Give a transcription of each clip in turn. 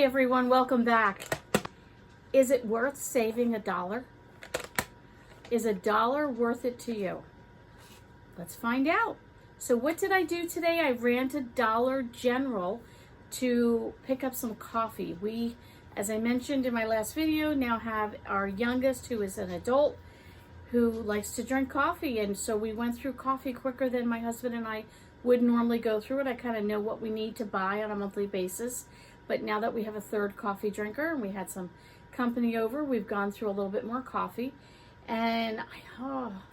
everyone, welcome back. Is it worth saving $1? Is $1 worth it to you? Let's find out. So what did I do today? I ran to Dollar General to pick up some coffee. We, as I mentioned in my last video, now have our youngest, who is an adult, who likes to drink coffee. And so we went through coffee quicker than my husband and I would normally go through it. I kind of know what we need to buy on a monthly basis. But now that we have a third coffee drinker and we had some company over, we've gone through a little bit more coffee. And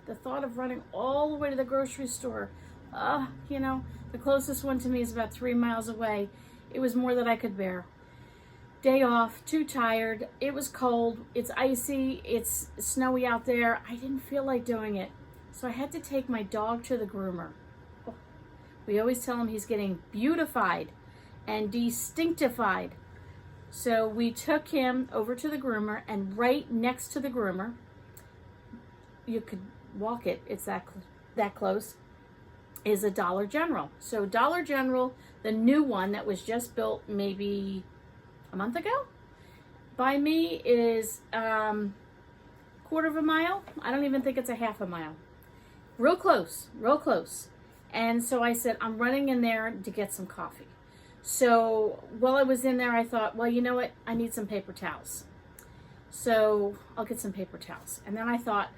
the thought of running all the way to the grocery store, you know, the closest one to me is about 3 miles away. It was more than I could bear. Day off, too tired. It was cold, it's icy, it's snowy out there. I didn't feel like doing it. So I had to take my dog to the groomer. We always tell him he's getting beautified and distinctified. So we took him over to the groomer, and right next to the groomer, you could walk it, it's that close, is a Dollar General. So Dollar General, the new one that was just built maybe a month ago by me, is quarter of a mile. I don't even think it's a half a mile. Real close, real close. And so I said, I'm running in there to get some coffee. So while I was in there, I thought, well, you know what? I need some paper towels. So I'll get some paper towels. And then I thought,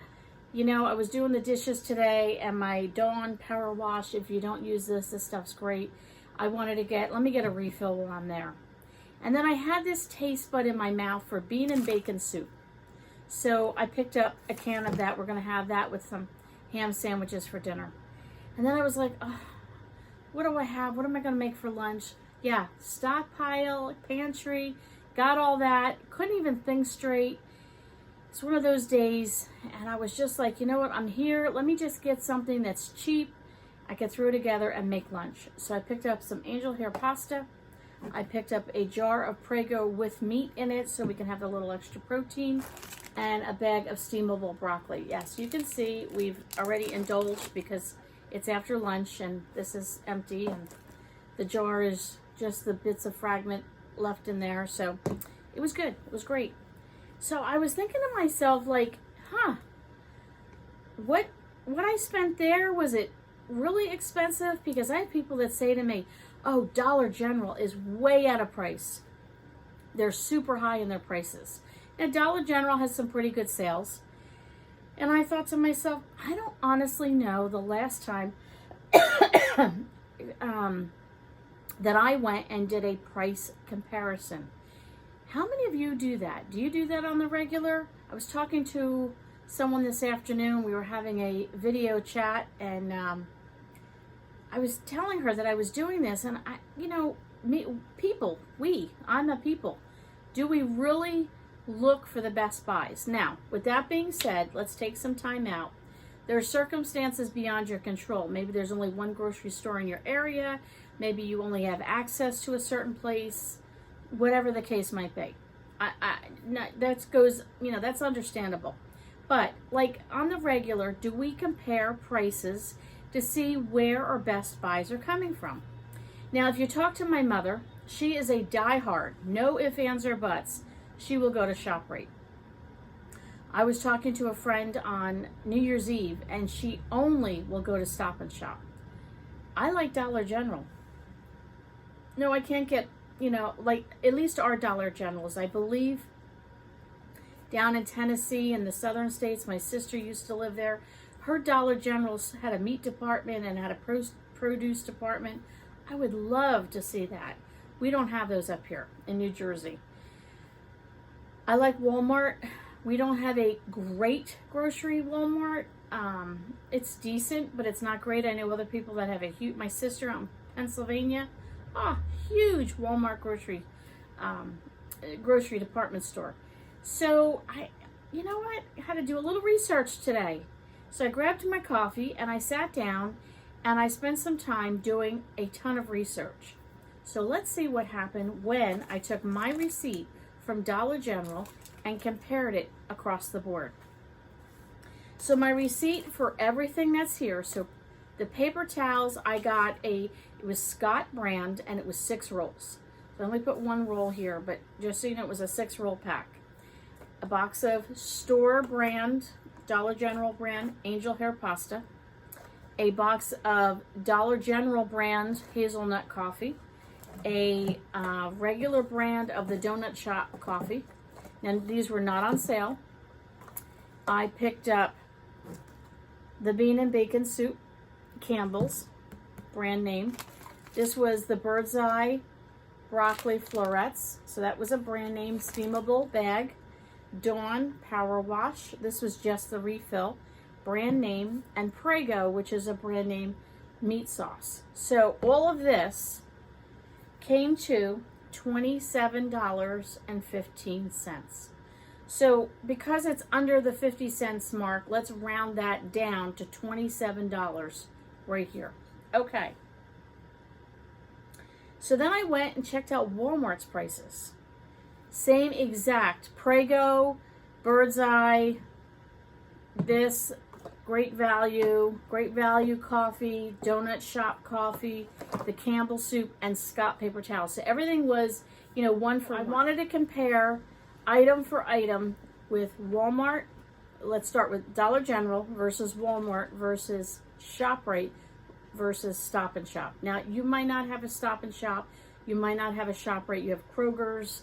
you know, I was doing the dishes today and my Dawn Power Wash, if you don't use this stuff's great. I wanted to let me get a refill while I'm there. And then I had this taste bud in my mouth for bean and bacon soup. So I picked up a can of that. We're going to have that with some ham sandwiches for dinner. And then I was like, oh, what do I have? What am I going to make for lunch? Yeah, Stockpile, Pantry, got all that. Couldn't even think straight. It's one of those days, and I was just like, you know what? I'm here. Let me just get something that's cheap. I can throw together and make lunch. So I picked up some angel hair pasta. I picked up a jar of Prego with meat in it so we can have a little extra protein, and a bag of steamable broccoli. Yes, you can see we've already indulged because it's after lunch and this is empty and the jar is just the bits of fragment left in there. So it was good. It was great. So I was thinking to myself, like, what I spent there, was it really expensive? Because I have people that say to me, oh, Dollar General is way out of price. They're super high in their prices. Now, Dollar General has some pretty good sales. And I thought to myself, I don't honestly know the last time that I went and did a price comparison. How many of you do that? Do you do that on the regular? I was talking to someone this afternoon. We were having a video chat, and I was telling her that I was doing this, and I'm a people. Do we really look for the best buys? Now, with that being said, let's take some time out. There are circumstances beyond your control. Maybe there's only one grocery store in your area. Maybe you only have access to a certain place. Whatever the case might be. That's understandable. But like on the regular, do we compare prices to see where our best buys are coming from? Now, if you talk to my mother, she is a diehard, no ifs, ands, or buts. She will go to ShopRite. I was talking to a friend on New Year's Eve, and she only will go to Stop and Shop. I like Dollar General. No, I can't get, at least our Dollar Generals, I believe, down in Tennessee in the southern states. My sister used to live there. Her Dollar Generals had a meat department and had a produce department. I would love to see that. We don't have those up here in New Jersey. I like Walmart. We don't have a great grocery Walmart. It's decent, but it's not great. I know other people that have my sister out in Pennsylvania, huge Walmart grocery department store. So I had to do a little research today. So I grabbed my coffee and I sat down and I spent some time doing a ton of research. So let's see what happened when I took my receipt from Dollar General and compared it across the board. So my receipt for everything that's here, so the paper towels, I got it was Scott brand, and it was 6 rolls. So I only put one roll here, but just so you know, it was a 6-roll pack. A box of store brand, Dollar General brand, angel hair pasta. A box of Dollar General brand hazelnut coffee. A regular brand of the Donut Shop coffee. And these were not on sale. I picked up the bean and bacon soup, Campbell's, brand name. This was the Bird's Eye broccoli florets. So that was a brand name steamable bag. Dawn Power Wash. This was just the refill, brand name. And Prego, which is a brand name meat sauce. So all of this came to $27.15. So because it's under the 50 cents mark, let's round that down to $27 right here. Okay. So then I went and checked out Walmart's prices. Same exact Prego, Bird's Eye, this great value coffee, Donut Shop coffee, the Campbell soup, and Scott paper towels. So everything was, you know, one for one. I wanted to compare item for item with Walmart. Let's start with Dollar General versus Walmart versus ShopRite versus Stop and Shop. Now, you might not have a Stop and Shop. You might not have a ShopRite. You have Kroger's.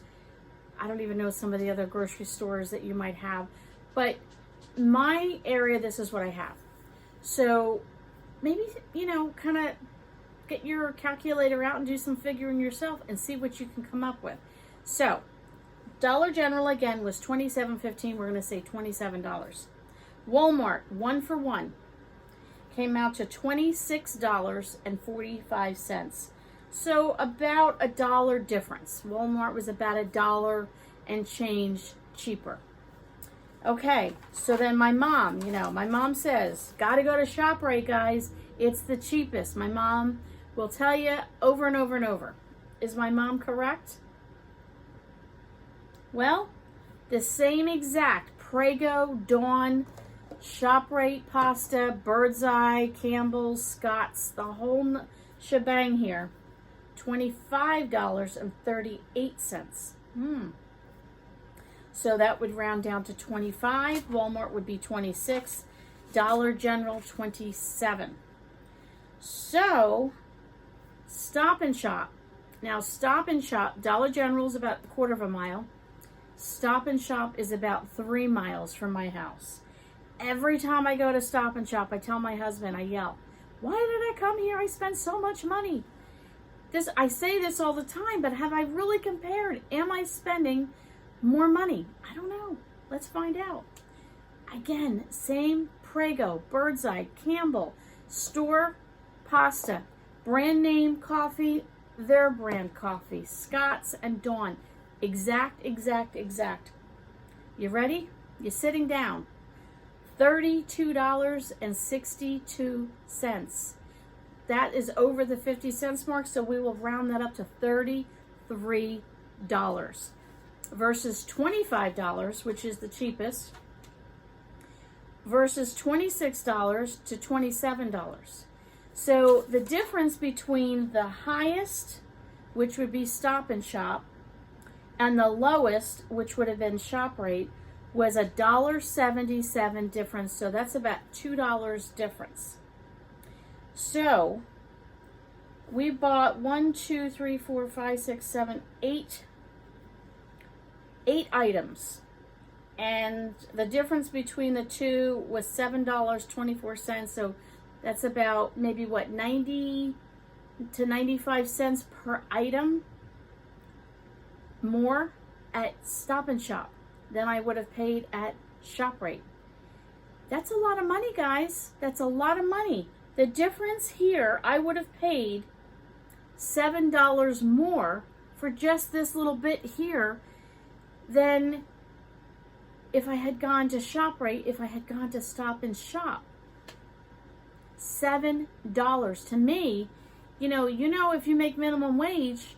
I don't even know some of the other grocery stores that you might have. But my area, this is what I have. So maybe, you know, kind of get your calculator out and do some figuring yourself and see what you can come up with. So Dollar General, again, was $27.15. We're going to say $27. Walmart, one for one, came out to $26.45. So about $1 difference. Walmart was about $1 and change cheaper. Okay, so then my mom, you know, my mom says, got to go to ShopRite, guys. It's the cheapest. My mom will tell you over and over and over. Is my mom correct? Well, the same exact Prego, Dawn, ShopRite pasta, Bird's Eye, Campbell's, Scott's, the whole shebang here, $25.38. So that would round down to 25. Walmart would be 26. Dollar General, 27. So Stop and Shop. Now Stop and Shop, Dollar General is about a quarter of a mile. Stop and Shop is about 3 miles from my house. Every time I go to Stop and Shop, I tell my husband, I yell, why did I come here? I spend so much money. I say this all the time, but have I really compared? Am I spending more money? I don't know. Let's find out. Again, same Prego, Bird's Eye, Campbell, store pasta, brand name coffee, their brand coffee, Scott's and Dawn. Exact. You ready? You're sitting down. $32.62. That is over the 50 cents mark, so we will round that up to $33 versus $25, which is the cheapest, versus $26 to $27. So the difference between the highest, which would be Stop and Shop, and the lowest, which would have been ShopRite, was $1.77 difference. So that's about $2 difference. So we bought 8 items, and the difference between the two was $7.24. So that's about maybe what, 90 to 95 cents per item more at Stop and Shop than I would have paid at ShopRite. That's a lot of money, guys. That's a lot of money. The difference here, I would have paid $7 more for just this little bit here than if I had gone to ShopRite, if I had gone to Stop and Shop. $7. To me, you know, if you make minimum wage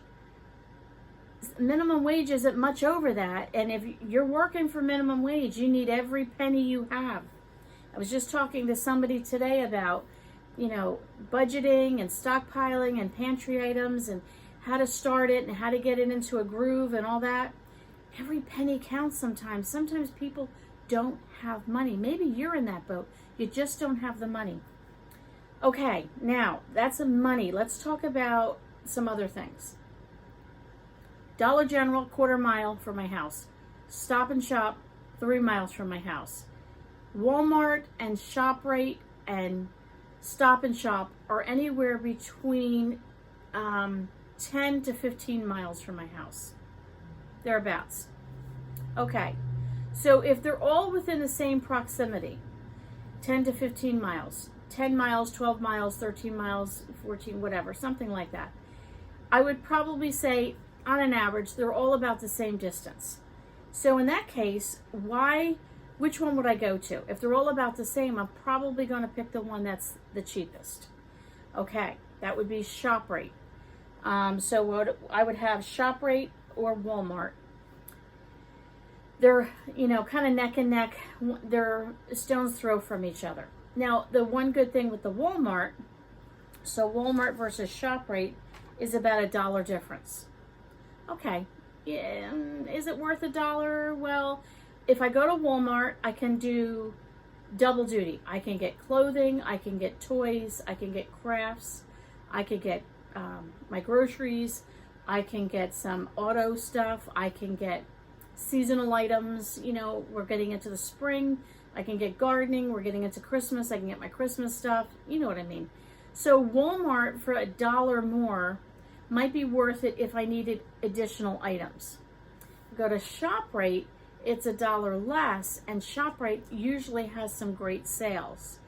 isn't much over that. And if you're working for minimum wage, you need every penny you have. I was just talking to somebody today about, you know, budgeting and stockpiling and pantry items and how to start it and how to get it into a groove and all that. Every penny counts sometimes. Sometimes people don't have money. Maybe you're in that boat. You just don't have the money. Okay, now that's the money. Let's talk about some other things. Dollar General, 1/4 mile from my house. Stop and Shop, 3 miles from my house. Walmart and ShopRite and Stop and Shop are anywhere between 10 to 15 miles from my house. Thereabouts. Okay, so if they're all within the same proximity, 10 to 15 miles, 10 miles, 12 miles, 13 miles, 14, whatever, something like that, I would probably say, on an average, they're all about the same distance. So in that case, which one would I go to? If they're all about the same, I'm probably going to pick the one that's the cheapest. Okay, that would be ShopRite. So I would have ShopRite or Walmart. They're, kind of neck and neck. They're a stone's throw from each other. Now, the one good thing with the Walmart, so Walmart versus ShopRite is about $1 difference. Okay, yeah, is it worth $1? Well, if I go to Walmart, I can do double duty. I can get clothing, I can get toys, I can get crafts, I could get my groceries, I can get some auto stuff, I can get seasonal items. We're getting into the spring. I can get gardening. We're getting into Christmas. I can get my Christmas stuff. You know what I mean. So Walmart for $1 more might be worth it if I needed additional items. Go to ShopRite, it's $1 less, and ShopRite usually has some great sales.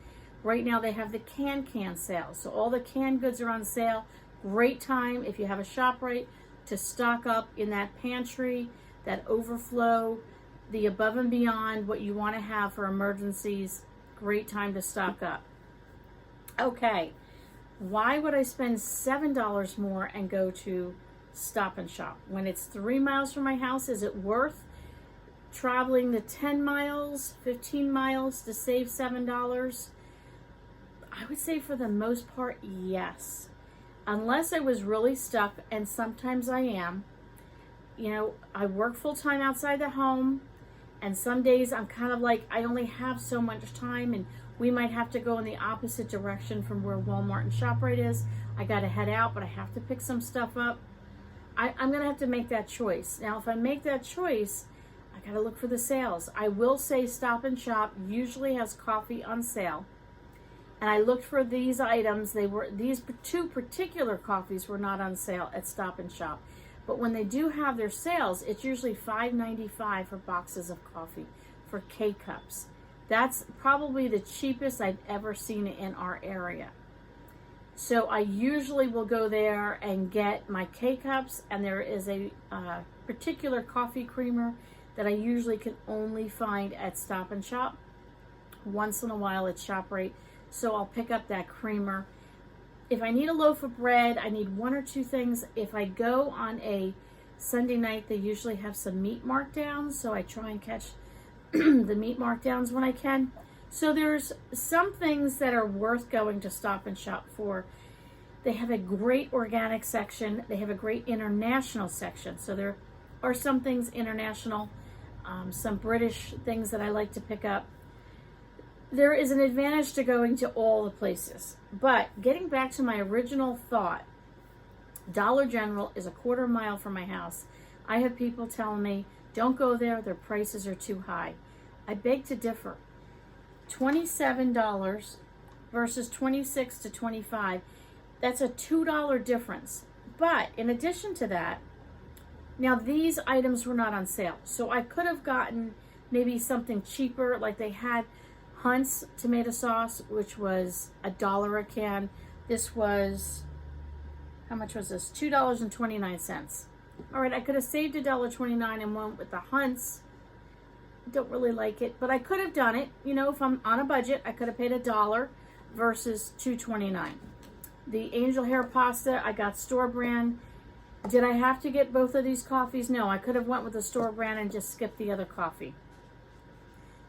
Right now they have the can sale. So all the canned goods are on sale. Great time if you have a ShopRite to stock up in that pantry, that overflow, the above and beyond, what you want to have for emergencies. Great time to stock up. Okay, why would I spend $7 more and go to Stop and Shop? When it's 3 miles from my house, is it worth traveling the 10 miles, 15 miles to save $7? I would say for the most part, yes. Unless I was really stuck, and sometimes I am. I work full-time outside the home, and some days I'm kind of like, I only have so much time, and we might have to go in the opposite direction from where Walmart and ShopRite is. I got to head out, but I have to pick some stuff up. I'm going to have to make that choice. Now, if I make that choice, I got to look for the sales. I will say Stop and Shop usually has coffee on sale. And I looked for these items. These 2 particular coffees were not on sale at Stop and Shop. But when they do have their sales, it's usually $5.95 for boxes of coffee, for K-Cups. That's probably the cheapest I've ever seen it in our area. So I usually will go there and get my K-Cups, and there is a particular coffee creamer that I usually can only find at Stop and Shop. Once in a while at ShopRite, so I'll pick up that creamer. If I need a loaf of bread, I need 1 or 2 things. If I go on a Sunday night, they usually have some meat markdowns, so I try and catch the meat markdowns when I can. So there's some things that are worth going to Stop and Shop for. They have a great organic section. They have a great international section. So there are some things international, some British things that I like to pick up. There is an advantage to going to all the places. But getting back to my original thought, Dollar General is 1/4 mile from my house. I have people telling me, don't go there, their prices are too high. I beg to differ. $27 versus $26 to $25, that's a $2 difference. But in addition to that, now these items were not on sale. So I could have gotten maybe something cheaper, like they had Hunt's tomato sauce, which was $1 a can. This was, how much was this? $2.29. All right, I could have saved $1.29 and went with the Hunt's. Don't really like it, but I could have done it. If I'm on a budget, I could have paid $1 versus $2.29. The angel hair pasta, I got store brand. Did I have to get both of these coffees? No, I could have went with the store brand and just skipped the other coffee.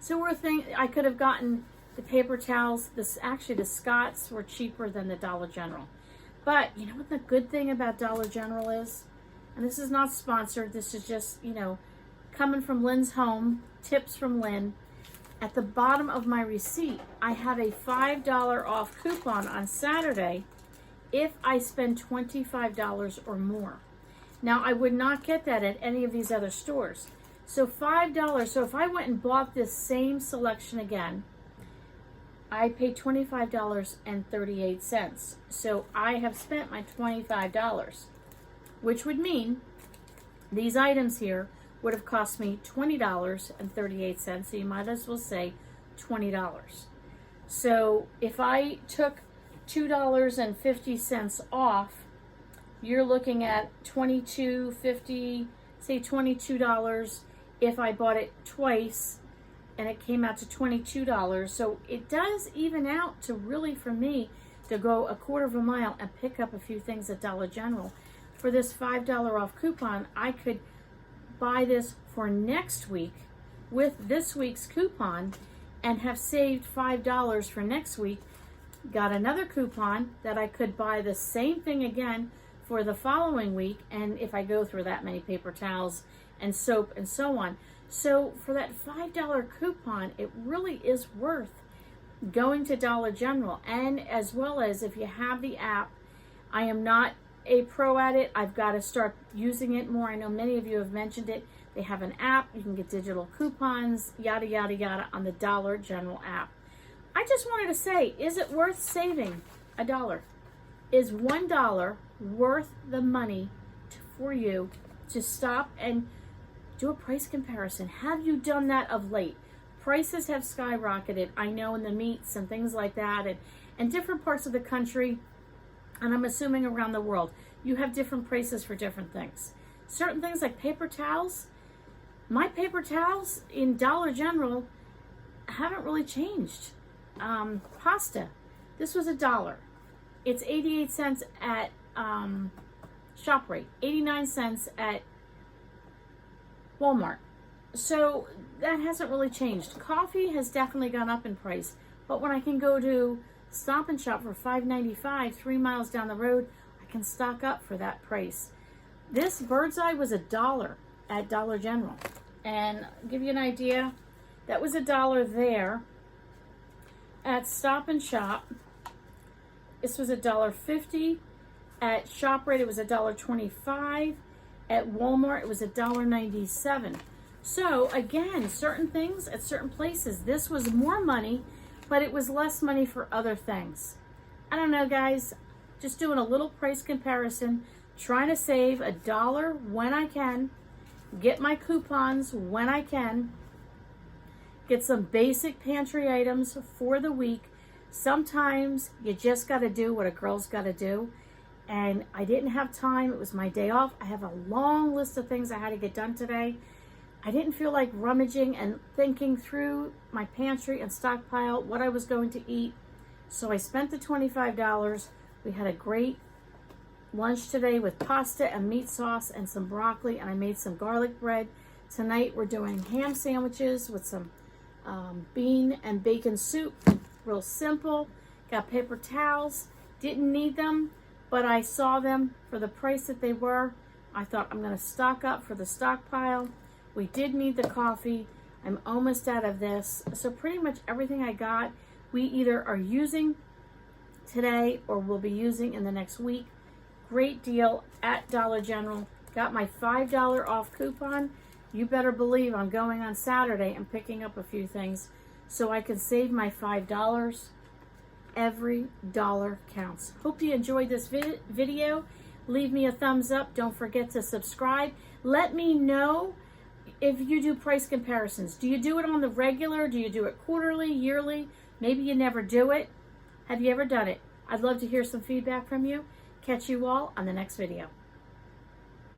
So I could have gotten the paper towels. Actually, the Scott's were cheaper than the Dollar General. But you know what the good thing about Dollar General is? And this is not sponsored. This is just, you know, coming from Lynn's home, tips from Lynn. At the bottom of my receipt, I have a $5 off coupon on Saturday if I spend $25 or more. Now, I would not get that at any of these other stores. So $5, so if I went and bought this same selection again, I paid $25.38. So I have spent my $25, which would mean these items here would have cost me $20.38. So you might as well say $20. So if I took $2.50 off, you're looking at $22.50, say $22 if I bought it twice, and it came out to $22. So it does even out to really, for me, to go a quarter of a mile and pick up a few things at Dollar General. For this $5 off coupon, I could buy this for next week with this week's coupon and have saved $5 for next week. Got another coupon that I could buy the same thing again for the following week, and if I go through that many paper towels and soap and so on. So for that $5 coupon, it really is worth going to Dollar General. And as well as if you have the app, I am not a pro at it. I've got to start using it more. I know many of you have mentioned it. They have an app. You can get digital coupons, yada, yada, yada, on the Dollar General app. I just wanted to say, is it worth saving $1? Is $1 worth the money for you to stop and do a price comparison? Have you done that of late? Prices have skyrocketed, I know, in the meats and things like that, and different parts of the country, and I'm assuming around the world, you have different prices for different things. Certain things like paper towels, my paper towels in Dollar General haven't really changed. Pasta, this was $1. It's 88 cents at ShopRite, 89 cents at Walmart. So that hasn't really changed. Coffee has definitely gone up in price, but when I can go to Stop and Shop for $5.95 3 miles down the road, I can stock up for that price. This bird's eye was $1 at Dollar General, and I'll give you an idea, that was $1 there. At Stop and Shop, this was $1.50. At ShopRite, it was $1.25. At Walmart, it was $1.97. So again, certain things at certain places, this was more money, but it was less money for other things. I don't know, guys. Just doing a little price comparison, trying to save $1 when I can, get my coupons when I can, get some basic pantry items for the week. Sometimes you just got to do what a girl's got to do. And I didn't have time. It was my day off. I have a long list of things I had to get done today. I didn't feel like rummaging and thinking through my pantry and stockpile, what I was going to eat. So I spent the $25. We had a great lunch today with pasta and meat sauce and some broccoli, and I made some garlic bread. Tonight we're doing ham sandwiches with some bean and bacon soup. Real simple. Got paper towels. Didn't need them, but I saw them for the price that they were. I thought I'm going to stock up for the stockpile. We did need the coffee. I'm almost out of this. So pretty much everything I got, we either are using today or will be using in the next week. Great deal at Dollar General. Got my $5 off coupon. You better believe I'm going on Saturday and picking up a few things so I can save my $5. Every dollar counts. Hope you enjoyed this video. Leave me a thumbs up. Don't forget to subscribe. Let me know if you do price comparisons. Do you do it on the regular? Do you do it quarterly, yearly? Maybe you never do it. Have you ever done it? I'd love to hear some feedback from you. Catch you all on the next video.